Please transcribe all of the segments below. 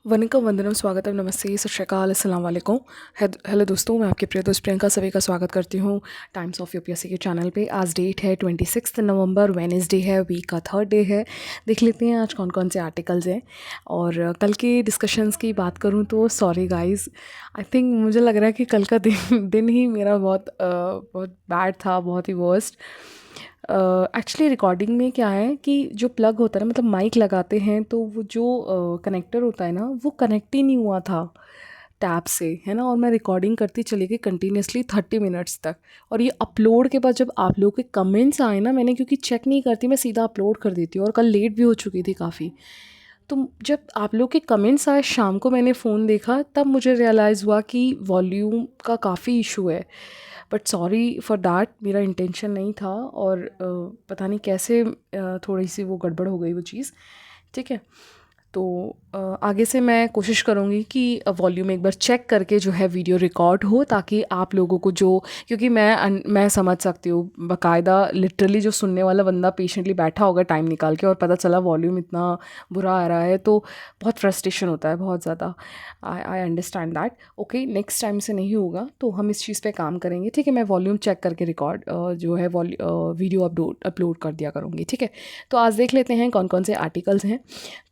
वनिकम वंदनम स्वागतम नमस्ते सत श्रीकाल अस्सलाम वालेकुम। हेलो दोस्तों, मैं आपके प्रिय दोस्त प्रियंका सभी का स्वागत करती हूँ टाइम्स ऑफ यूपीएससी के चैनल पे। आज डेट है 26 नवंबर, वेडनेसडे है, वीक का थर्ड डे है। देख लेते हैं आज कौन कौन से आर्टिकल्स हैं। और कल के डिस्कशंस की बात करूँ तो सॉरी गाइस, आई थिंक मुझे लग रहा है कि कल का दिन ही मेरा बहुत बैड था, बहुत ही वर्स्ट। एक्चुअली रिकॉर्डिंग में क्या है कि जो प्लग होता है ना, मतलब माइक लगाते हैं तो वो जो कनेक्टर होता है ना, वो कनेक्ट ही नहीं हुआ था टैब से, है ना। और मैं रिकॉर्डिंग करती चली गई कंटिन्यूसली 30 मिनट्स तक। और ये अपलोड के बाद जब आप लोगों के कमेंट्स आए ना, मैंने क्योंकि चेक नहीं करती, मैं सीधा अपलोड कर देती हूँ। और कल लेट भी हो चुकी थी काफ़ी। तो जब आप लोग के कमेंट्स आए शाम को, मैंने फ़ोन देखा, तब मुझे रियलाइज़ हुआ कि वॉल्यूम का काफ़ी इशू है। बट सॉरी फॉर दैट, मेरा इंटेंशन नहीं था। और पता नहीं कैसे थोड़ी सी वो गड़बड़ हो गई वो चीज़। ठीक है, तो आगे से मैं कोशिश करूँगी कि वॉल्यूम एक बार चेक करके जो है वीडियो रिकॉर्ड हो, ताकि आप लोगों को जो, क्योंकि मैं समझ सकती हूँ बाकायदा लिटरली जो सुनने वाला बंदा पेशेंटली बैठा होगा टाइम निकाल के, और पता चला वॉल्यूम इतना बुरा आ रहा है, तो बहुत फ्रस्ट्रेशन होता है, बहुत ज़्यादा। I understand that. Okay, next time से नहीं होगा, तो हम इस चीज़ पे काम करेंगे। ठीक है, मैं वॉल्यूम चेक करके रिकॉर्ड जो है वीडियो अपलोड कर दिया करूँगी। ठीक है, तो आज देख लेते हैं कौन कौन से आर्टिकल्स हैं।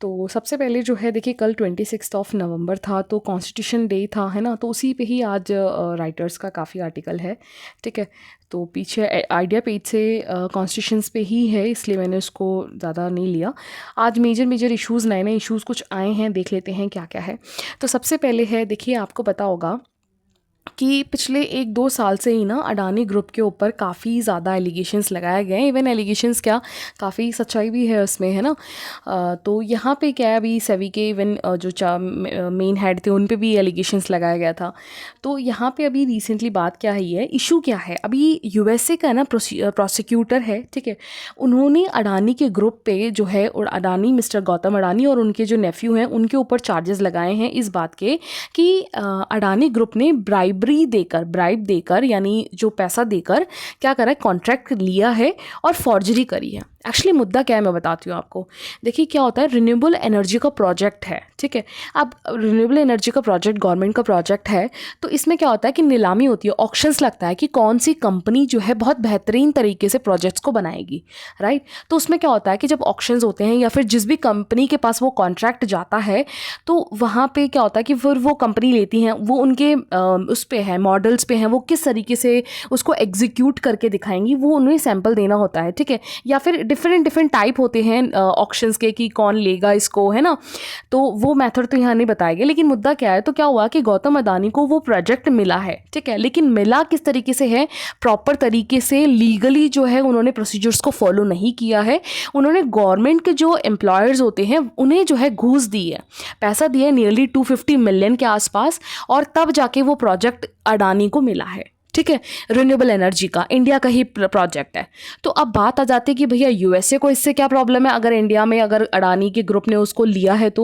तो सबसे पहले जो है, देखिए कल 26 नवंबर था, तो कॉन्स्टिट्यूशन डे था, है ना। तो उसी पे ही आज राइटर्स का काफ़ी आर्टिकल है। ठीक है, तो पीछे आइडिया पेज से कॉन्स्टिट्यूशंस पे ही है, इसलिए मैंने उसको ज़्यादा नहीं लिया। आज मेजर इश्यूज़, नए नए इश्यूज़ कुछ आए हैं, देख लेते हैं क्या क्या है। तो सबसे पहले है, देखिए आपको पता होगा कि पिछले 1-2 साल से ही ना अडानी ग्रुप के ऊपर काफ़ी ज़्यादा एलिगेशंस लगाए गए हैं। इवन एलिगेशंस क्या, काफ़ी सच्चाई भी है उसमें, है ना। तो यहाँ पे क्या है, अभी सेवी के इवन जो मेन हेड थे उन पे भी एलिगेशंस लगाया गया था। तो यहाँ पे अभी रिसेंटली बात क्या है, इशू क्या है, अभी यूएसए का ना प्रोसिक्यूटर है, ठीक है। उन्होंने अडानी के ग्रुप पे जो है, और अडानी, मिस्टर गौतम अडानी और उनके जो नेफ्यू हैं, उनके ऊपर चार्जेस लगाए हैं इस बात के कि अडानी ग्रुप ने ब्राइब देकर यानी जो पैसा देकर क्या करा है, कॉन्ट्रैक्ट लिया है और फॉर्जरी करी है। एक्चुअली मुद्दा क्या है मैं बताती हूँ आपको। देखिए क्या होता है, रिन्यूएबल एनर्जी का प्रोजेक्ट है, ठीक है। अब रिन्यूएबल एनर्जी का प्रोजेक्ट गवर्नमेंट का प्रोजेक्ट है, तो इसमें क्या होता है कि नीलामी होती है, ऑक्शंस लगता है कि कौन सी कंपनी जो है बहुत बेहतरीन तरीके से प्रोजेक्ट्स को बनाएगी, राइट। तो उसमें क्या होता है कि जब ऑक्शंस होते हैं या फिर जिस भी कंपनी के पास वो कॉन्ट्रैक्ट जाता है, तो वहाँ पे क्या होता है कि फिर वो कंपनी लेती हैं, वो उनके उस पे है, मॉडल्स पे हैं, वो किस तरीके से उसको एग्जीक्यूट करके दिखाएंगी, वो उन्हें सैंपल देना होता है, ठीक है। या फिर डिफरेंट टाइप होते हैं ऑक्शंस के कि कौन लेगा इसको, है ना। तो वो मेथड तो यहाँ नहीं बताया गया, लेकिन मुद्दा क्या है, तो क्या हुआ कि गौतम अदानी को वो प्रोजेक्ट मिला है, ठीक है। लेकिन मिला किस तरीके से है, प्रॉपर तरीके से लीगली जो है उन्होंने प्रोसीजर्स को फॉलो नहीं किया है। उन्होंने गवर्नमेंट के जो एम्प्लॉयर्स होते हैं उन्हें जो है घूस दी है, पैसा दिया है नियरली 250 मिलियन के आसपास, और तब जाके वो प्रोजेक्ट अडानी को मिला है, ठीक है। रिन्यूएबल एनर्जी का इंडिया का ही प्रोजेक्ट है। तो अब बात आ जाती है कि भैया यूएसए को इससे क्या प्रॉब्लम है, अगर इंडिया में अगर अडानी के ग्रुप ने उसको लिया है तो।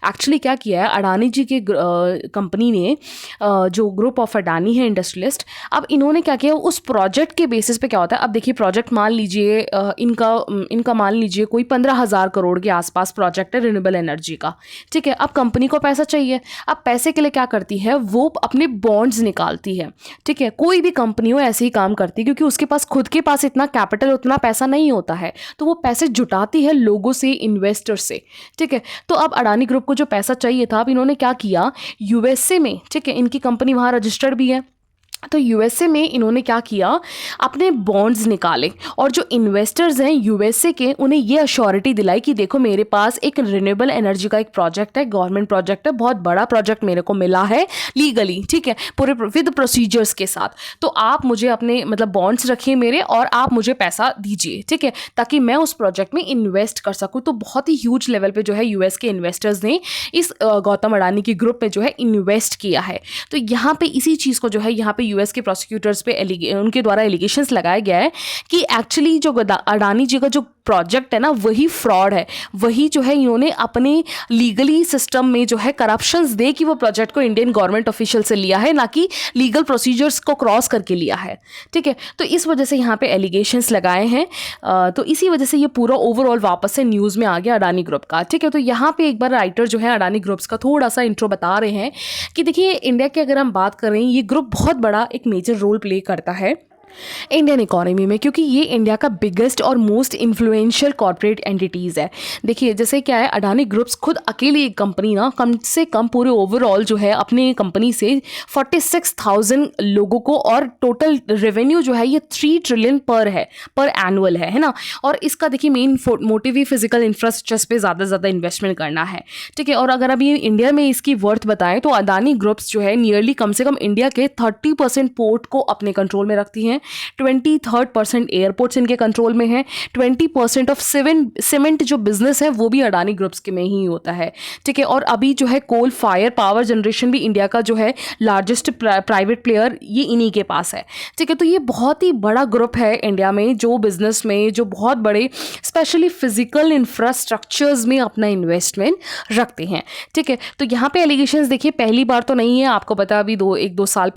एक्चुअली क्या किया है, अडानी जी के कंपनी ने, जो ग्रुप ऑफ अडानी है इंडस्ट्रियलिस्ट, अब इन्होंने क्या किया, उस प्रोजेक्ट के बेसिस पे क्या होता है, अब देखिए प्रोजेक्ट मान लीजिए इनका मान लीजिए कोई 15,000 करोड़ के आसपास प्रोजेक्ट है रिन्यूएबल एनर्जी का, ठीक है। अब कंपनी को पैसा चाहिए, अब पैसे के लिए क्या करती है, वो अपने बॉन्ड्स निकालती है, ठीक है। कोई भी कंपनी हो ऐसे ही काम करती है, क्योंकि उसके पास खुद के पास इतना कैपिटल, उतना पैसा नहीं होता है, तो वो पैसे जुटाती है लोगों से, इन्वेस्टर से, ठीक है। तो अब अडानी ग्रुप को जो पैसा चाहिए था, अब इन्होंने क्या किया, यूएसए में, ठीक है, इनकी कंपनी वहाँ रजिस्टर्ड भी है, तो यूएसए में इन्होंने क्या किया, अपने बॉन्ड्स निकाले, और जो इन्वेस्टर्स हैं यूएसए के, उन्हें ये अश्योरिटी दिलाई कि देखो मेरे पास एक रिन्यूएबल एनर्जी का एक प्रोजेक्ट है, गवर्नमेंट प्रोजेक्ट है, बहुत बड़ा प्रोजेक्ट मेरे को मिला है लीगली, ठीक है, पूरे विद प्रोसीजर्स के साथ। तो आप मुझे अपने मतलब बॉन्ड्स रखिए मेरे, और आप मुझे पैसा दीजिए, ठीक है, ताकि मैं उस प्रोजेक्ट में इन्वेस्ट कर सकूँ। तो बहुत ही ह्यूज लेवल पर जो है यूएस के इन्वेस्टर्स ने इस गौतम अडानी की ग्रुप में जो है इन्वेस्ट किया है। तो यहाँ पे इसी चीज़ को जो है यहाँ पे यूएस के प्रोसिक्यूटर्स पे उनके द्वारा एलिगेशंस लगाया गया है कि एक्चुअली जो अडानी जी का जो प्रोजेक्ट है ना वही फ्रॉड है, वही जो है इन्होंने अपने लीगली सिस्टम में जो है करप्शंस दे कि वो प्रोजेक्ट को इंडियन गवर्नमेंट ऑफिशियल से लिया है, ना कि लीगल प्रोसीजर्स को क्रॉस करके लिया है। ठीक है, तो इस वजह से यहाँ पे एलिगेशंस लगाए हैं। तो इसी वजह से ये पूरा ओवरऑल वापस से न्यूज़ में आ गया अडानी ग्रुप का। ठीक है, तो यहाँ पे एक बार राइटर जो है अडानी ग्रुप्स का थोड़ा सा इंट्रो बता रहे हैं कि देखिए इंडिया की अगर हम बात करें, ये ग्रुप बहुत बड़ा एक मेजर रोल प्ले करता है इंडियन इकोनॉमी में, क्योंकि ये इंडिया का बिगेस्ट और मोस्ट इन्फ्लुएंशियल कॉर्पोरेट एंटिटीज़ है। देखिए जैसे क्या है, अडानी ग्रुप्स खुद अकेली एक कंपनी ना कम से कम पूरे ओवरऑल जो है अपने कंपनी से 46,000 लोगों को, और टोटल रेवेन्यू जो है ये 3 ट्रिलियन पर एनुअल है ना। और इसका देखिए मेन मोटिव ही फिजिकल इंफ्रास्ट्रक्चर पे ज़्यादा से ज़्यादा इन्वेस्टमेंट करना है। ठीक है, और अगर अभी इंडिया में इसकी वर्थ बताएं तो अडानी ग्रुप्स जो है नियरली कम से कम इंडिया के 30% पोर्ट को अपने कंट्रोल में रखती हैं, 23% एयरपोर्ट्स इनके कंट्रोल में है, 20% ऑफ सीमेंट जो बिजनेस है वो भी अडानी ग्रुप्स के में ही होता है। ठीक है, और अभी जो है कोल फायर पावर जनरेशन भी इंडिया का जो है लार्जेस्ट प्राइवेट प्लेयर ये इन्हीं के पास है। ठीक है, तो ये बहुत ही बड़ा ग्रुप है इंडिया में जो बिजनेस में जो बहुत बड़े स्पेशली फिजिकल इंफ्रास्ट्रक्चर्स में अपना इन्वेस्टमेंट रखते हैं। ठीक है, तो यहाँ पे एलिगेशंस देखिए पहली बार तो नहीं है, आपको पता अभी एक साल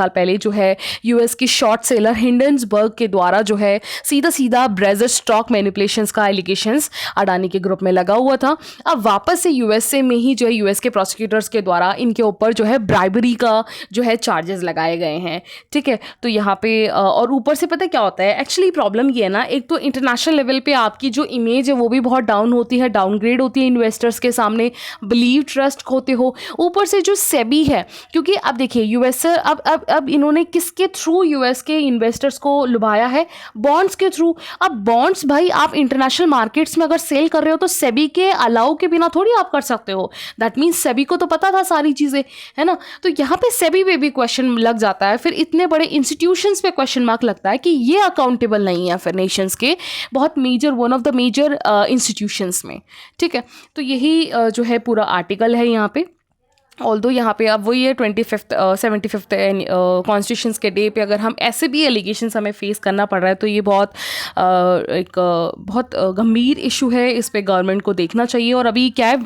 पहले जो है यूएस की शॉर्ट सेलर हिंडनबर्ग के द्वारा जो है सीधा ब्रेजर स्टॉक मैनिपुलेशंस का एलिगेशंस अडानी के ग्रुप में लगा हुआ था। अब वापस से यूएसए में ही जो है यूएस के प्रोसिक्यूटर्स के द्वारा इनके ऊपर जो है ब्राइबरी का जो है चार्जेस लगाए गए हैं। ठीक है, तो यहाँ पे और ऊपर से पता क्या होता है, एक्चुअली प्रॉब्लम ये है ना, एक तो इंटरनेशनल लेवल पे आपकी जो इमेज है वो भी बहुत डाउन होती है, डाउनग्रेड होती है इन्वेस्टर्स के सामने, बिलीव ट्रस्ट खोते हो। ऊपर से जो सेबी है, क्योंकि अब देखिए यूएस अब इन्होंने किसके थ्रू यूएस के इन्वेस्टर्स को लुभाया है, बॉन्ड्स के थ्रू। अब बॉन्ड्स भाई आप इंटरनेशनल मार्केट्स में अगर सेल कर रहे हो तो सेबी के अलाउ के बिना थोड़ी आप कर सकते हो। दैट मीन्स सेबी को तो पता था सारी चीज़ें, है ना। तो यहाँ पे सेबी पे भी क्वेश्चन लग जाता है, फिर इतने बड़े इंस्टीट्यूशंस पे क्वेश्चन मार्क लगता है कि ये अकाउंटेबल नहीं है फिर नेशंस के बहुत major one of the major institutions में। ठीक है, तो यही जो है पूरा आर्टिकल है यहाँ पे। ऑल्दो यहाँ पे अब वही है 75th कॉन्स्टिट्यूशन के डे पे अगर हम ऐसे भी एलिगेशंस हमें फेस करना पड़ रहा है तो ये बहुत बहुत गंभीर इशू है, इस पे गवर्नमेंट को देखना चाहिए। और अभी क्या है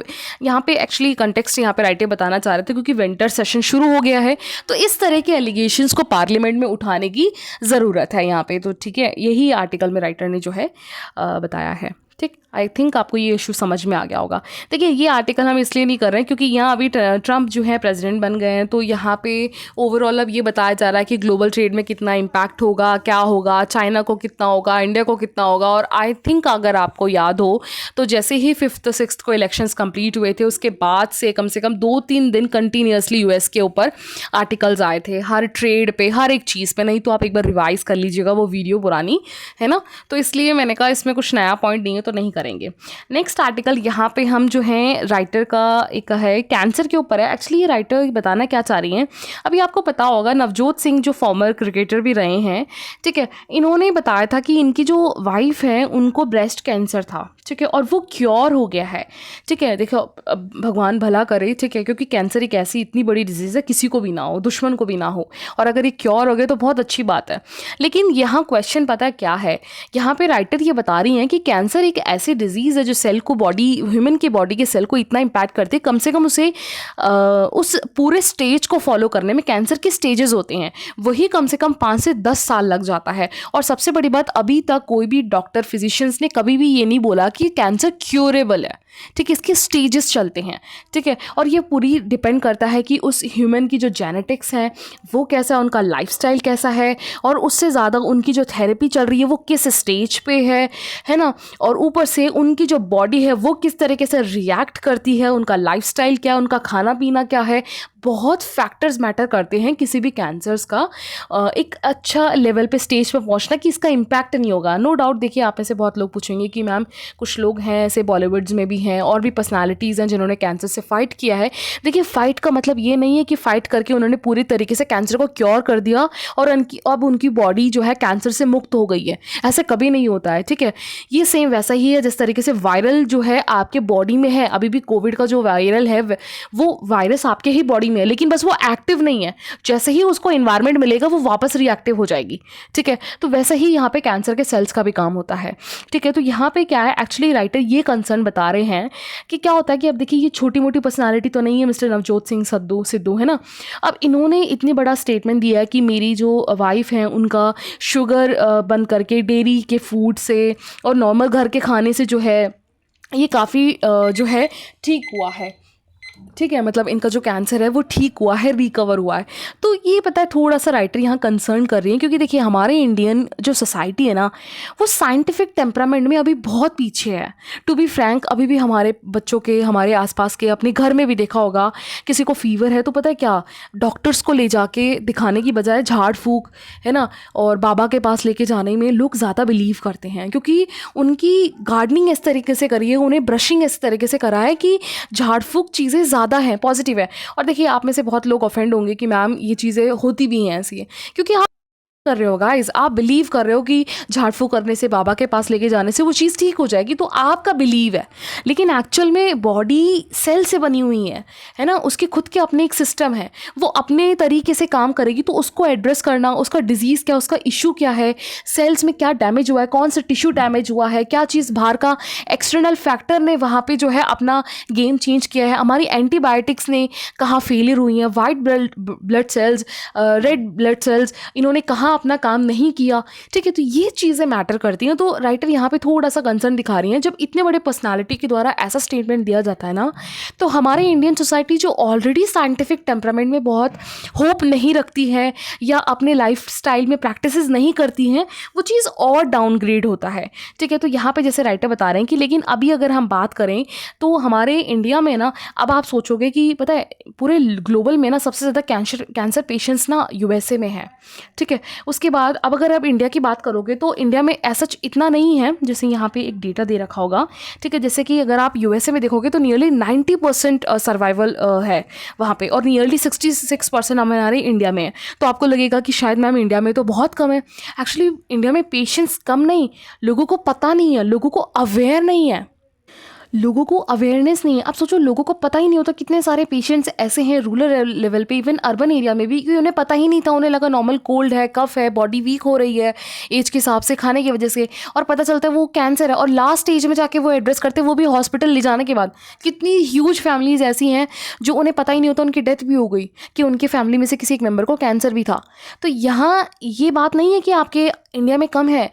यहाँ पे एक्चुअली कंटेक्स्ट यहाँ पे राइटर बताना चाह रहे थे क्योंकि विंटर सेशन शुरू हो गया है तो इस तरह के एलिगेशंस को पार्लियामेंट में उठाने की ज़रूरत है यहाँ पे। तो ठीक है, यही आर्टिकल में राइटर ने जो है बताया है। ठीक, आई थिंक आपको ये इशू समझ में आ गया होगा। देखिए ये आर्टिकल हम इसलिए नहीं कर रहे हैं क्योंकि यहाँ अभी ट्रंप जो है प्रेसिडेंट बन गए हैं, तो यहाँ पे ओवरऑल अब ये बताया जा रहा है कि ग्लोबल ट्रेड में कितना इम्पैक्ट होगा, क्या होगा, चाइना को कितना होगा, इंडिया को कितना होगा। और आई थिंक अगर आपको याद हो तो जैसे ही 5th 6th को इलेक्शंस कंप्लीट हुए थे उसके बाद से कम 2-3 दिन कंटिन्यूसली यूएस के ऊपर आर्टिकल्स आए थे, हर ट्रेड पे, हर एक चीज़ पे। नहीं तो आप एक बार रिवाइज कर लीजिएगा, वो वीडियो पुरानी है ना। तो इसलिए मैंने कहा इसमें कुछ नया पॉइंट नहीं है तो नहीं करेंगे। नेक्स्ट आर्टिकल यहाँ पे हम जो है राइटर का एक है कैंसर के ऊपर है। एक्चुअली ये राइटर बताना क्या चाह रही हैं, अभी आपको पता होगा नवजोत सिंह जो फॉर्मर क्रिकेटर भी रहे हैं, ठीक है, इन्होंने बताया था कि इनकी जो वाइफ है उनको ब्रेस्ट कैंसर था, ठीक है, और वो क्योर हो गया है। ठीक है, देखो भगवान भला करे, ठीक है, क्योंकि कैंसर एक ऐसी इतनी बड़ी डिजीज़ है किसी को भी ना हो, दुश्मन को भी ना हो, और अगर ये क्योर हो गए तो बहुत अच्छी बात है। लेकिन यहाँ क्वेश्चन पता है क्या है, यहाँ पे राइटर ये बता रही हैं कि कैंसर एक ऐसी डिजीज़ है जो सेल को ह्यूमन की बॉडी के सेल को इतना इम्पैक्ट करती है, कम से कम उसे उस पूरे स्टेज को फॉलो करने में कैंसर के स्टेजेस होते हैं, वही कम से कम 5 से 10 साल लग जाता है। और सबसे बड़ी बात, अभी तक कोई भी डॉक्टर फिजिशियंस ने कभी भी ये नहीं बोला कि कैंसर क्यूरेबल है। ठीक है, इसके स्टेजेस चलते हैं। ठीक है, और ये पूरी डिपेंड करता है कि उस ह्यूमन की जो जेनेटिक्स है वो कैसा है, उनका लाइफस्टाइल कैसा है, और उससे ज़्यादा उनकी जो थेरेपी चल रही है वो किस स्टेज पे है ना, और ऊपर से उनकी जो बॉडी है वो किस तरीके से रिएक्ट करती है, उनका लाइफस्टाइल क्या है, उनका खाना पीना क्या है। बहुत फैक्टर्स मैटर करते हैं किसी भी कैंसर्स का एक अच्छा लेवल पे स्टेज पे पहुंचना, कि इसका इम्पैक्ट नहीं होगा। नो डाउट, देखिए आप में से बहुत लोग पूछेंगे कि मैम कुछ लोग हैं ऐसे बॉलीवुड्स में भी हैं और भी पर्सनालिटीज़ हैं जिन्होंने कैंसर से फ़ाइट किया है। देखिए, फ़ाइट का मतलब ये नहीं है कि फ़ाइट करके उन्होंने पूरी तरीके से कैंसर को क्योर कर दिया और अब उनकी बॉडी जो है कैंसर से मुक्त हो गई है। ऐसा कभी नहीं होता है, ठीक है। ये सेम वैसा ही है जिस तरीके से वायरल जो है आपके बॉडी में है, अभी भी कोविड का जो वायरल है वो वायरस आपके ही बॉडी में है, लेकिन बस वो एक्टिव नहीं है। जैसे ही उसको इन्वायरमेंट मिलेगा वो वापस रिएक्टिव हो जाएगी, ठीक है। तो वैसे ही यहाँ पे कैंसर के सेल्स का भी काम होता है, ठीक है। तो यहाँ पे क्या है, एक्चुअली राइटर ये कंसर्न बता रहे हैं कि क्या होता है कि अब देखिए ये छोटी मोटी पर्सनालिटी तो नहीं है मिस्टर नवजोत सिंह सिद्धू, है ना। अब इन्होंने इतने बड़ा स्टेटमेंट दिया है कि मेरी जो वाइफ है उनका शुगर बंद करके डेयरी के फूड से और नॉर्मल घर के खाने से जो है ये काफ़ी जो है ठीक हुआ है, ठीक है। मतलब इनका जो कैंसर है वो ठीक हुआ है, रिकवर हुआ है। तो ये पता है थोड़ा सा राइटर यहाँ कंसर्न कर रही हैं, क्योंकि देखिए हमारे इंडियन जो सोसाइटी है ना वो साइंटिफिक टेम्परामेंट में अभी बहुत पीछे है। टू बी फ्रैंक, अभी भी हमारे बच्चों के, हमारे आसपास के, अपने घर में भी देखा होगा, किसी को फीवर है तो पता है क्या, डॉक्टर्स को ले जाके दिखाने की बजाय झाड़ फूक, है ना, और बाबा के पास लेके जाने में लोग ज़्यादा बिलीव करते हैं, क्योंकि उनकी गार्डनिंग इस तरीके से करी है, उन्हें ब्रशिंग इस तरीके से करा है कि झाड़ फूक चीज़ें ज़्यादा है, पॉजिटिव है। और देखिए आप में से बहुत लोग ऑफेंड होंगे कि मैम ये चीज़ें होती भी हैं ऐसी, क्योंकि आप कर रहे हो गाइस, आप बिलीव कर रहे हो कि झाड़ फूक करने से, बाबा के पास लेके जाने से वो चीज़ ठीक हो जाएगी, तो आपका बिलीव है। लेकिन एक्चुअल में बॉडी सेल से बनी हुई है ना, उसके खुद के अपने एक सिस्टम है, वो अपने तरीके से काम करेगी। तो उसको एड्रेस करना, उसका डिजीज़ क्या, उसका इशू क्या है, सेल्स में क्या डैमेज हुआ है, कौन सा टिश्यू डैमेज हुआ है, क्या चीज़ बाहर का एक्सटर्नल फैक्टर ने वहाँ पे जो है अपना गेम चेंज किया है, हमारी एंटीबायोटिक्स ने कहाँ फेलियर हुई हैं, white blood cells, red blood cells, इन्होंने कहाँ अपना काम नहीं किया, ठीक है। तो ये चीज़ें मैटर करती हैं। तो राइटर यहाँ पे थोड़ा सा कंसर्न दिखा रही हैं, जब इतने बड़े पर्सनालिटी के द्वारा ऐसा स्टेटमेंट दिया जाता है ना, तो हमारे इंडियन सोसाइटी जो ऑलरेडी साइंटिफिक टेम्परामेंट में बहुत होप नहीं रखती है या अपने लाइफ स्टाइल में प्रैक्टिसेस नहीं करती हैं, वो चीज़ और डाउनग्रेड होता है, ठीक है। तो यहाँ पे जैसे राइटर बता रहे हैं कि लेकिन अभी अगर हम बात करें तो हमारे इंडिया में ना, अब आप सोचोगे कि पता है पूरे ग्लोबल में ना सबसे ज़्यादा कैंसर पेशेंट्स ना यूएसए में है, ठीक है। उसके बाद अब अगर आप इंडिया की बात करोगे तो इंडिया में ऐसा इतना नहीं है, जैसे यहाँ पे एक डेटा दे रखा होगा, ठीक है। जैसे कि अगर आप यूएसए में देखोगे तो नियरली 90% सर्वाइवल है वहाँ पे, और नियरली 66% हमारे इंडिया में है। तो आपको लगेगा कि शायद मैम इंडिया में तो बहुत कम है। एक्चुअली इंडिया में पेशेंट्स कम नहीं, लोगों को पता नहीं है, लोगों को अवेयर नहीं है, लोगों को अवेयरनेस नहीं है। आप सोचो, लोगों को पता ही नहीं होता, कितने सारे पेशेंट्स ऐसे हैं रूरल लेवल पे, इवन अर्बन एरिया में भी, क्योंकि उन्हें पता ही नहीं था, उन्हें लगा नॉर्मल कोल्ड है, कफ है, बॉडी वीक हो रही है एज के हिसाब से, खाने की वजह से, और पता चलता है वो कैंसर है, और लास्ट स्टेज में जाके वो एड्रेस करते हैं, वो भी हॉस्पिटल ले जाने के बाद। कितनी ह्यूज फैमिलीज ऐसी हैं जो उन्हें पता ही नहीं होता उनकी डेथ भी हो गई, कि उनके फैमिली में से किसी एक मेम्बर को कैंसर भी था। तो यहाँ ये बात नहीं है कि आपके इंडिया में कम है,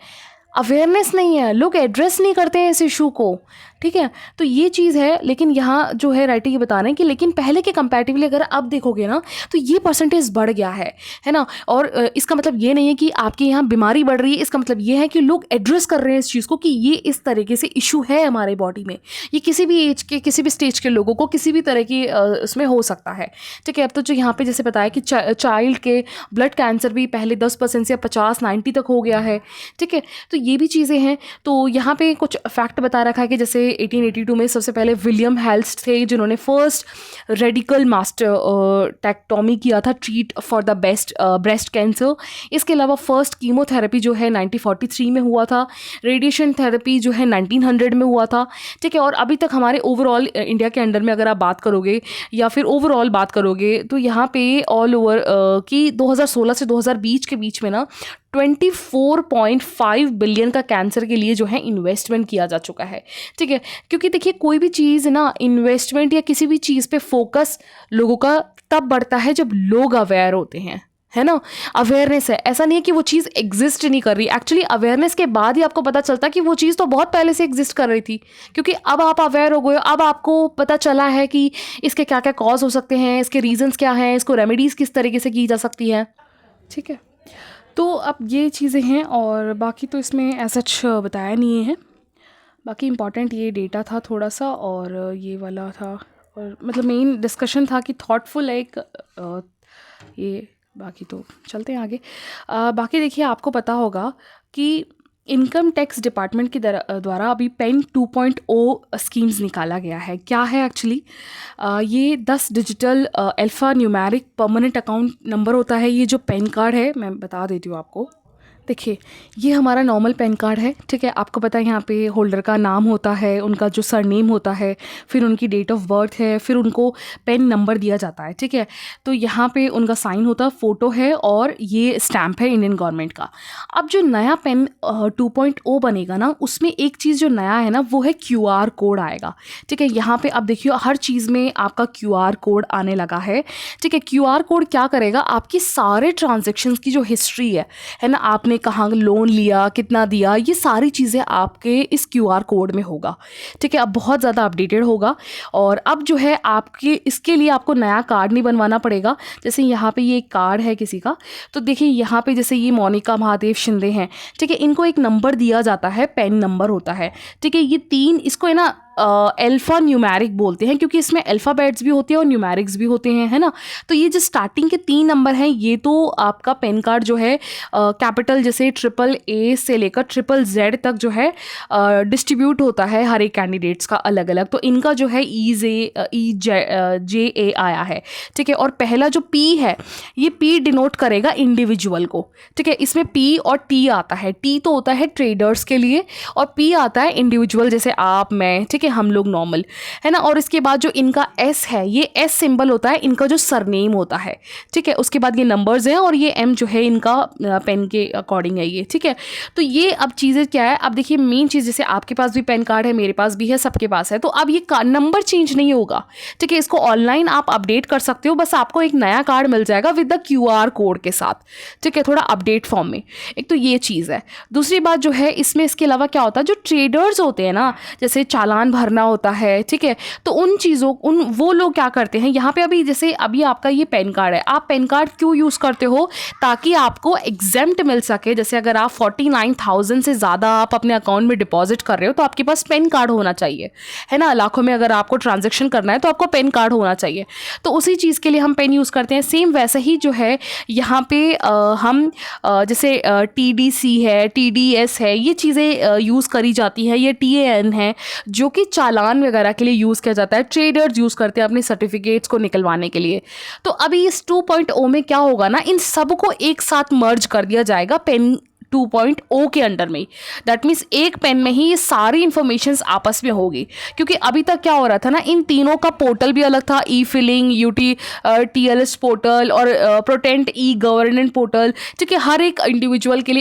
अवेयरनेस नहीं है, लोग एड्रेस नहीं करते हैं इस इशू को, ठीक है। तो ये चीज़ है। लेकिन यहाँ जो है राइटर ये बता रहे हैं कि लेकिन पहले के कंपैरेटिवली अगर आप देखोगे ना तो ये परसेंटेज बढ़ गया है ना। और इसका मतलब ये नहीं है कि आपके यहाँ बीमारी बढ़ रही है, इसका मतलब ये है कि लोग एड्रेस कर रहे हैं इस चीज़ को कि ये इस तरीके से इशू है हमारे बॉडी में। ये किसी भी एज के, किसी भी स्टेज के लोगों को किसी भी तरह की उसमें हो सकता है, ठीक है। अब तो जो यहाँ पे जैसे बताया कि चाइल्ड के ब्लड कैंसर भी पहले 10% से 50-90 तक हो गया है, ठीक है। तो ये भी चीज़ें हैं। तो यहाँ पे कुछ फैक्ट बता रखा है कि जैसे 1882 में सबसे पहले विलियम हेल्स्ट थे जिन्होंने फर्स्ट रेडिकल मास्टेक्टोमी किया था, treat for the breast cancer. इसके अलावा फर्स्ट कीमोथेरेपी जो है 1943 में हुआ था, रेडिएशन थेरेपी जो है 1900 में हुआ था, ठीक है। और अभी तक हमारे ओवरऑल इंडिया के अंडर में अगर आप बात करोगे या फिर ओवरऑल बात करोगे तो यहाँ पे ऑल ओवर की 2016 से 2020 के बीच में ना 24.5 बिलियन का कैंसर के लिए जो है इन्वेस्टमेंट किया जा चुका है, ठीक है। क्योंकि देखिए कोई भी चीज़ ना, इन्वेस्टमेंट या किसी भी चीज़ पे फोकस लोगों का तब बढ़ता है जब लोग अवेयर होते हैं, है ना। अवेयरनेस है, ऐसा नहीं है कि वो चीज़ एग्जिस्ट नहीं कर रही, एक्चुअली अवेयरनेस के बाद ही आपको पता चलता है कि वो चीज़ तो बहुत पहले से एग्जिस्ट कर रही थी, क्योंकि अब आप अवेयर हो गए, अब आपको पता चला है कि इसके क्या क्या कॉज हो सकते हैं, इसके रीजंस क्या हैं, इसको रेमेडीज़ किस तरीके से की जा सकती है, ठीक है। तो अब ये चीज़ें हैं, और बाकी तो इसमें ऐसा बताया नहीं है। बाकी इम्पॉर्टेंट ये डेटा था थोड़ा सा, और ये वाला था, और मतलब मेन डिस्कशन था कि थॉटफुल है एक ये। बाकी तो चलते हैं आगे। बाकी देखिए आपको पता होगा कि इनकम टैक्स डिपार्टमेंट के द्वारा अभी पेन 2.0 स्कीम्स निकाला गया है। क्या है एक्चुअली, ये 10 digital alpha numeric permanent account number होता है। ये जो पेन कार्ड है, मैं बता देती हूँ आपको। देखिए, ये हमारा नॉर्मल पैन कार्ड है, ठीक है। आपको पता है यहाँ पे होल्डर का नाम होता है, उनका जो सरनेम होता है, फिर उनकी डेट ऑफ बर्थ है, फिर उनको पेन नंबर दिया जाता है, ठीक है। तो यहाँ पे उनका साइन होता है, फ़ोटो है और ये स्टैम्प है इंडियन गवर्नमेंट का। अब जो नया पेन 2.0 बनेगा ना, उसमें एक चीज़ जो नया है ना, वो है QR कोड आएगा, ठीक है। यहाँ पे आप देखिए हर चीज़ में आपका QR कोड आने लगा है, ठीक है। QR कोड क्या करेगा, आपकी सारे ट्रांजेक्शन्स की जो हिस्ट्री है ना, आपने कहाँ लोन लिया, कितना दिया, ये सारी चीज़ें आपके इस QR कोड में होगा, ठीक है। अब बहुत ज़्यादा अपडेटेड होगा। और अब जो है आपके इसके लिए आपको नया कार्ड नहीं बनवाना पड़ेगा। जैसे यहाँ पे ये एक कार्ड है किसी का, तो देखिए यहाँ पे जैसे ये मोनिका महादेव शिंदे हैं, ठीक है। इनको एक नंबर दिया जाता है, पेन नंबर होता है, ठीक है। ये 3, इसको है ना अल्फ़ा न्यूमेरिक बोलते हैं, क्योंकि इसमें अल्फ़ाबेट्स भी होते हैं और न्यूमेरिक्स भी होते हैं, है ना। तो ये जो स्टार्टिंग के 3 नंबर हैं, ये तो आपका पेन कार्ड जो है कैपिटल जैसे AAA से लेकर ZZZ तक जो है डिस्ट्रीब्यूट होता है हर एक कैंडिडेट्स का अलग अलग। तो इनका जो है EJA आया है, ठीक है। और पहला जो P है, ये P डिनोट करेगा इंडिविजुअल को, ठीक है। इसमें P और T आता है। T तो होता है ट्रेडर्स के लिए और P आता है इंडिविजुअल, जैसे आप, मैं, ठीक है, हम लोग नॉर्मल, है ना। और इसके बाद जो इनका S है, ये S सिंबल होता है इनका जो सरनेम होता है, ठीक है। उसके बाद ये नंबर्स हैं और ये M जो है इनका पेन के अकॉर्डिंग है ये, ठीक है। तो ये अब चीज़ें क्या है, अब देखिए मेन चीज़, जैसे आपके पास भी पेन कार्ड है, मेरे पास भी है, सबके पास है, तो अब ये नंबर चेंज नहीं होगा, ठीक है। इसको ऑनलाइन आप अपडेट कर सकते हो, बस आपको एक नया कार्ड मिल जाएगा विद द QR कोड के साथ, ठीक है, थोड़ा अपडेट फॉर्म में। एक तो ये चीज़ है। दूसरी बात जो है इसमें, इसके अलावा क्या होता है, जो ट्रेडर्स होते हैं ना, जैसे चालान भरना होता है, ठीक है, तो उन चीज़ों वो लोग क्या करते हैं, यहाँ पे अभी जैसे अभी आपका ये पेन कार्ड है, आप पेन कार्ड क्यों यूज़ करते हो, ताकि आपको एग्जेम्प्ट मिल सके। जैसे अगर आप 49,000 से ज़्यादा आप अपने अकाउंट में डिपॉजिट कर रहे हो, तो आपके पास पेन कार्ड होना चाहिए, है ना। लाखों में अगर आपको ट्रांजेक्शन करना है तो आपको पेन कार्ड होना चाहिए, तो उसी चीज़ के लिए हम पेन यूज़ करते हैं। सेम वैसे ही जो है यहाँ पे हम जैसे TDC है, TDS है, ये चीज़ें यूज़ करी जाती है। ये TAN है जो कि चालान वगैरह के लिए यूज़ किया जाता है, ट्रेडर्स यूज़ करते हैं अपने सर्टिफिकेट्स को निकलवाने के लिए। तो अभी इस 2.0 में क्या होगा ना, इन सबको एक साथ मर्ज कर दिया जाएगा पेन 2.0 के अंडर में। दैट मीन्स एक पेन में ही ये सारी इंफॉर्मेशंस आपस में होगी। क्योंकि अभी तक क्या हो रहा था ना, इन तीनों का पोर्टल भी अलग था, E-फिलिंग, TLS पोर्टल और प्रोटेंट E-गवर्नेंस पोर्टल, ठीक है। हर एक इंडिविजुअल के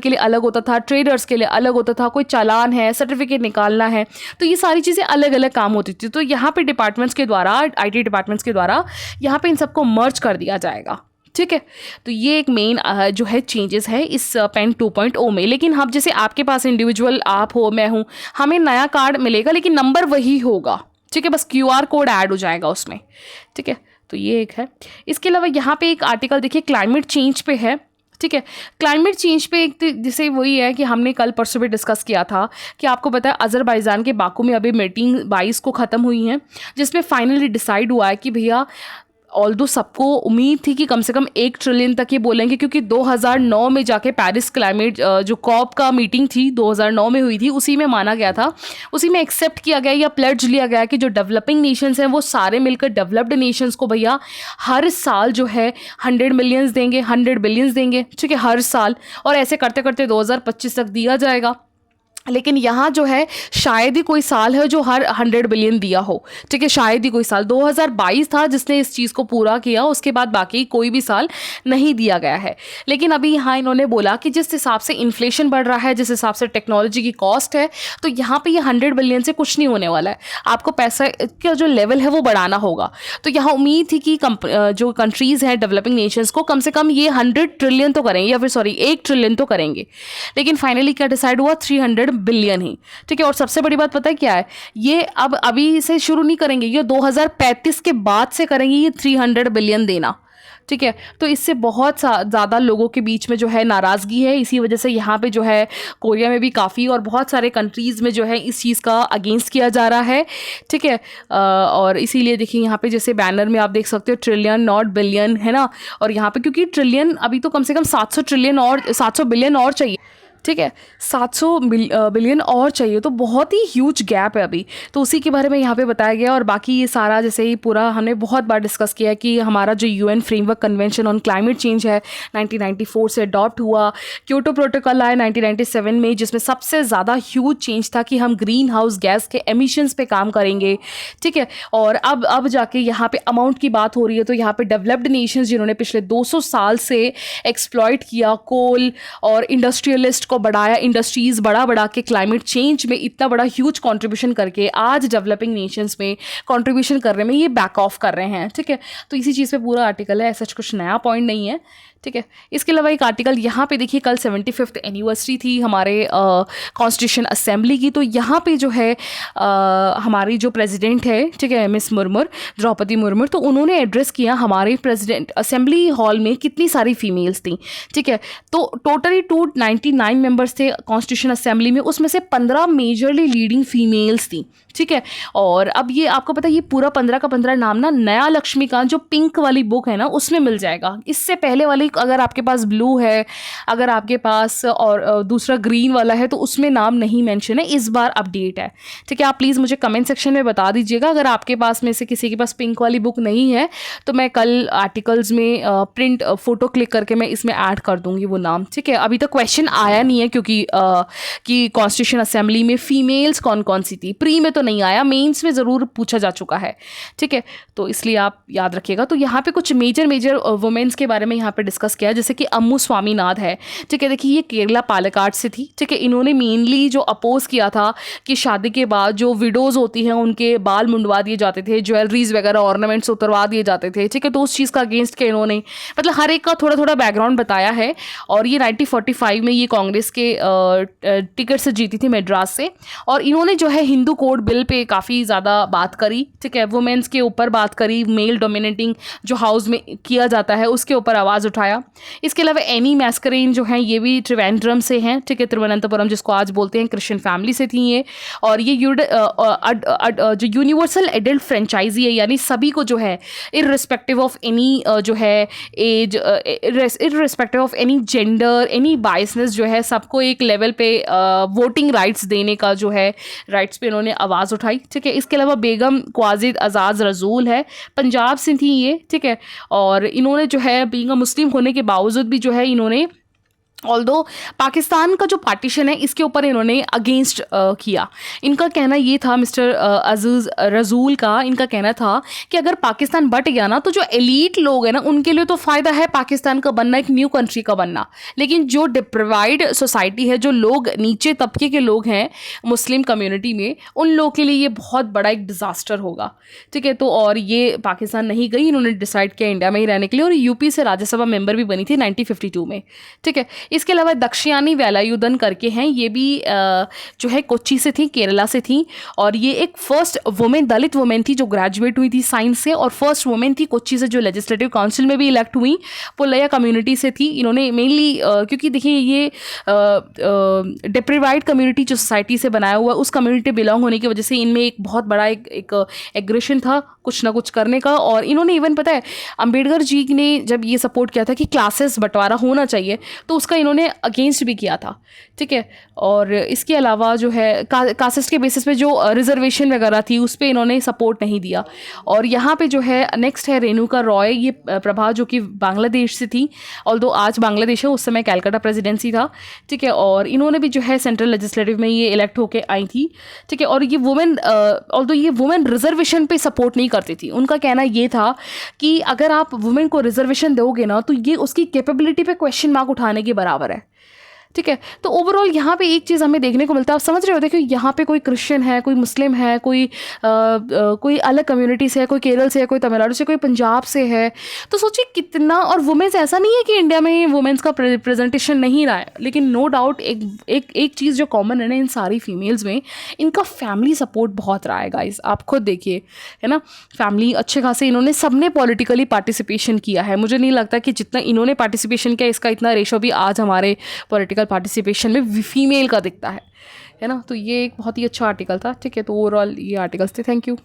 लिए अलग होता था, ट्रेडर्स के लिए अलग होता था, कोई चालान है, सर्टिफिकेट निकालना है, तो ये सारी चीज़ें अलग अलग काम होती थी। तो यहाँ पे डिपार्टमेंट्स के द्वारा, IT डिपार्टमेंट्स के द्वारा यहाँ पे इन सबको मर्ज कर दिया जाएगा, ठीक है। तो ये एक मेन जो है चेंजेस है इस पेन 2.0 में। लेकिन हम जैसे आपके पास इंडिविजुअल आप हो, मैं हूँ, हमें नया कार्ड मिलेगा लेकिन नंबर वही होगा, ठीक है, बस QR कोड ऐड हो जाएगा उसमें, ठीक है। तो ये एक है। इसके अलावा यहाँ पे एक आर्टिकल देखिए क्लाइमेट चेंज पे है, ठीक है। क्लाइमेट चेंज पे एक जैसे वही है कि हमने कल परसों भी डिस्कस किया था कि आपको पता है अज़रबैजान के बाकू में अभी मीटिंग 22 को ख़त्म हुई है, जिसमें फाइनली डिसाइड हुआ है कि भैया, ऑल्दो सबको उम्मीद थी कि कम से कम 1 ट्रिलियन तक ये बोलेंगे, क्योंकि 2009 में जाके पेरिस क्लाइमेट जो कॉप का मीटिंग थी 2009 में हुई थी, उसी में माना गया था, उसी में एक्सेप्ट किया गया या प्लेड्ज लिया गया कि जो डेवलपिंग नेशंस हैं वो सारे मिलकर डेवलप्ड नेशंस को भैया हर साल जो है 100 मिलियंस देंगे, 100 बिलियंस देंगे, ठीक है, हर साल। और ऐसे करते करते 2025 तक दिया जाएगा। लेकिन यहाँ जो है शायद ही कोई साल है जो हर 100 बिलियन दिया हो, ठीक है, शायद ही कोई साल। 2022 था जिसने इस चीज़ को पूरा किया, उसके बाद बाकी कोई भी साल नहीं दिया गया है। लेकिन अभी यहाँ इन्होंने बोला कि जिस हिसाब से इन्फ्लेशन बढ़ रहा है, जिस हिसाब से टेक्नोलॉजी की कॉस्ट है, तो यहाँ पे ये 100 बिलियन से कुछ नहीं होने वाला है, आपको पैसा का जो लेवल है वो बढ़ाना होगा। तो यहाँ उम्मीद थी कि जो कंट्रीज़ हैं डेवलपिंग नेशंस को कम से कम ये 100 ट्रिलियन तो करेंगे, या फिर सॉरी 1 ट्रिलियन तो करेंगे। लेकिन फाइनली क्या डिसाइड हुआ, 300 बिलियन ही, ठीक है। और सबसे बड़ी बात पता है क्या है, ये अब अभी से शुरू नहीं करेंगे, ये 2035 के बाद से करेंगे ये 300 बिलियन देना, ठीक है। तो इससे बहुत ज़्यादा लोगों के बीच में जो है नाराज़गी है। इसी वजह से यहाँ पे जो है कोरिया में भी काफ़ी और बहुत सारे कंट्रीज़ में जो है इस चीज़ का अगेंस्ट किया जा रहा है, ठीक है। और इसीलिए देखिए यहाँ पे जैसे बैनर में आप देख सकते हो ट्रिलियन नॉट बिलियन, है ना। और यहाँ पे क्योंकि ट्रिलियन अभी तो कम से कम 700 बिलियन और चाहिए, ठीक है, 700 बिलियन और चाहिए, तो बहुत ही ह्यूज गैप है अभी। तो उसी के बारे में यहाँ पे बताया गया। और बाकी ये सारा जैसे ही पूरा हमने बहुत बार डिस्कस किया कि हमारा जो UN framework convention on climate change है 1994 से अडॉप्ट हुआ, क्योटो प्रोटोकॉल आया 1997 में, जिसमें सबसे ज़्यादा ह्यूज चेंज था कि हम ग्रीन हाउस गैस के एमिशंस पे काम करेंगे। ठीक है, और अब जाके यहाँ पे अमाउंट की बात हो रही है, तो यहाँ पे डेवलप्ड नेशंस जिन्होंने पिछले 200 साल से एक्सप्लॉइट किया कोल और इंडस्ट्रियलिस्ट को बढ़ाया, इंडस्ट्रीज बढ़ा के क्लाइमेट चेंज में इतना बड़ा ह्यूज कंट्रीब्यूशन करके आज डेवलपिंग नेशंस में कंट्रीब्यूशन करने में ये बैक ऑफ कर रहे हैं। ठीक है, तो इसी चीज़ पे पूरा आर्टिकल है, ऐसा कुछ नया पॉइंट नहीं है। ठीक है, इसके अलावा एक आर्टिकल यहाँ पे देखिए, कल 75th एनिवर्सरी थी हमारे कॉन्स्टिट्यूशन असेंबली की। तो यहाँ पे जो है हमारी जो प्रेसिडेंट है, ठीक है, मिस मुर्मू, द्रौपदी मुर्मू, तो उन्होंने एड्रेस किया हमारे प्रेसिडेंट असेंबली हॉल में कितनी सारी फीमेल्स थी। ठीक है, तो टोटली 299 मेंबर्स थे कॉन्स्टिट्यूशन असेंबली में, उसमें से 15 मेजरली लीडिंग फीमेल्स थी। ठीक है, और अब ये आपको पता है ये पूरा 15 का 15 नाम ना नया लक्ष्मीकांत जो पिंक वाली बुक है ना उसमें मिल जाएगा। इससे पहले वाली अगर आपके पास ब्लू है, अगर आपके पास और दूसरा ग्रीन वाला है, तो उसमें नाम नहीं मेंशन है, इस बार अपडेट है। ठीक है, आप प्लीज़ मुझे कमेंट सेक्शन में बता दीजिएगा अगर आपके पास में से किसी के पास पिंक वाली बुक नहीं है, तो मैं कल आर्टिकल्स में प्रिंट फोटो क्लिक करके मैं इसमें ऐड कर दूंगी वो नाम। ठीक है, अभी तक क्वेश्चन आया नहीं है क्योंकि कि कॉन्स्टिट्यूशन असेंबली में फीमेल्स कौन कौन सी थी, प्री में तो नहीं आया, मेंस में ज़रूर पूछा जा चुका है। ठीक है, तो इसलिए आप याद रखिएगा। तो यहाँ पे कुछ मेजर वुमेन्स के बारे में यहाँ पे डिस्कस किया, जैसे कि अम्मू स्वामीनाथ है। ठीक है, देखिए ये केरला पालक्काड से थी। ठीक है, इन्होंने मेनली जो अपोज किया था कि शादी के बाद जो विडोज़ होती हैं उनके बाल मुंडवा दिए जाते थे, ज्वेलरीज वगैरह ऑर्नामेंट्स उतरवा दिए जाते थे। ठीक है, तो उस चीज़ का अगेंस्ट किया इन्होंने, मतलब हर एक का थोड़ा थोड़ा बैकग्राउंड बताया है। और ये 1945 में ये कांग्रेस के टिकट से जीती थी मद्रास से, और इन्होंने जो है हिंदू कोड बिल पे काफ़ी ज़्यादा बात करी। ठीक है, वुमेन्स के ऊपर बात करी, मेल डोमिनेटिंग जो हाउस में किया जाता है उसके ऊपर आवाज़ उठाया। इसके अलावा एनी मैस्करेन जो हैं ये भी त्रिवेंद्रम से हैं। ठीक है, तिरुवनंतपुरम जिसको आज बोलते हैं, क्रिश्चियन फैमिली से थी ये। और ये जो यूनिवर्सल एडल्ट फ्रेंचाइजी है, यानी सभी को जो है इररिस्पेक्टिव ऑफ एनी जो है age, irrespective of any gender, any biasness, जो है सबको एक लेवल पे वोटिंग राइट्स देने का जो है राइट्स पे इन्होंने आवाज़ उठाई। ठीक है, इसके अलावा बेगम क्वाजिद आज़ाद रसूल है, पंजाब से थी ये। ठीक है, और इन्होंने जो है बीइंग अ मुस्लिम होने के बावजूद भी जो है इन्होंने ऑल्दो पाकिस्तान का जो पार्टीशन है इसके ऊपर इन्होंने अगेंस्ट किया। इनका कहना ये था, मिस्टर अजीज़ रसूल का इनका कहना था कि अगर पाकिस्तान बट गया ना तो जो एलीट लोग हैं ना उनके लिए तो फ़ायदा है पाकिस्तान का बनना, एक न्यू कंट्री का बनना, लेकिन जो डिप्राइव्ड सोसाइटी है, जो लोग नीचे तबके के लोग हैं मुस्लिम कम्युनिटी में, उन लोगों के लिए ये बहुत बड़ा एक डिज़ास्टर होगा। ठीक है, तो और ये पाकिस्तान नहीं गई, इन्होंने डिसाइड किया इंडिया में ही रहने के लिए, और यूपी से राज्यसभा मेंबर भी बनी थी 1952 में। ठीक है, इसके अलावा दक्षियानी वेलायुधन करके हैं, ये भी जो है कोच्चि से थी, केरला से थी, और ये एक फर्स्ट वुमेन, दलित वुमेन थी जो ग्रेजुएट हुई थी साइंस से, और फर्स्ट वुमेन थी कोच्चि से जो लेजिस्लेटिव काउंसिल में भी इलेक्ट हुई, पुलैया कम्युनिटी से थी। इन्होंने मेनली क्योंकि देखिए ये डिप्रिवाइड कम्युनिटी जो सोसाइटी से बनाया हुआ उस कम्युनिटी बिलोंग होने की वजह से इनमें एक बहुत बड़ा एक एग्रेशन था कुछ ना कुछ करने का। और इन्होंने इवन पता है अंबेडकर जी ने जब ये सपोर्ट किया था कि क्लासेस बंटवारा होना चाहिए, तो उसका इन्होंने अगेंस्ट भी किया था। ठीक है, और इसके अलावा जो है कास्ट के बेसिस पे जो रिजर्वेशन वगैरह थी उस पर इन्होंने सपोर्ट नहीं दिया। और यहाँ पे जो है नेक्स्ट है रेणुका रॉय, ये प्रभा जो कि बांग्लादेश से थी, ऑल्दो आज बांग्लादेश है, उस समय कैलकाटा प्रेसिडेंसी था। ठीक है, और इन्होंने भी जो है सेंट्रल लेजिस्लेटिव में ये इलेक्ट होके आई थी। ठीक है, और ये वुमेन ऑल्दो ये वुमेन रिजर्वेशन पे सपोर्ट नहीं करती थी। उनका कहना ये था कि अगर आप वुमेन को रिजर्वेशन दोगे ना तो ये उसकी कैपेबिलिटी पे क्वेश्चन मार्क उठाने के बराबर है। ठीक है, तो ओवरऑल यहाँ पे एक चीज़ हमें देखने को मिलता है, आप समझ रहे हो, देखिए यहाँ पे कोई क्रिश्चियन है, कोई मुस्लिम है, कोई अलग कम्युनिटी से है, कोई केरल से है, कोई तमिलनाडु से, कोई पंजाब से है, तो सोचिए कितना। और वुमेन्स, ऐसा नहीं है कि इंडिया में वुमेन्स का रिप्रेजेंटेशन नहीं रहा है, लेकिन नो डाउट एक चीज़ जो कॉमन है ना इन सारी फीमेल्स में, इनका फैमिली सपोर्ट बहुत रहा है गाइस, आप खुद देखिए, है ना, फैमिली अच्छे खासे, इन्होंने सबने पॉलिटिकली पार्टिसिपेशन किया है। मुझे नहीं लगता कि जितना इन्होंने पार्टिसिपेशन किया इसका इतना रेशो भी आज हमारे पॉलिटिकल पार्टिसिपेशन में फीमेल का दिखता है ना। तो ये एक बहुत ही अच्छा आर्टिकल था। ठीक है, तो ओवरऑल ये आर्टिकल्स थे। Thank you.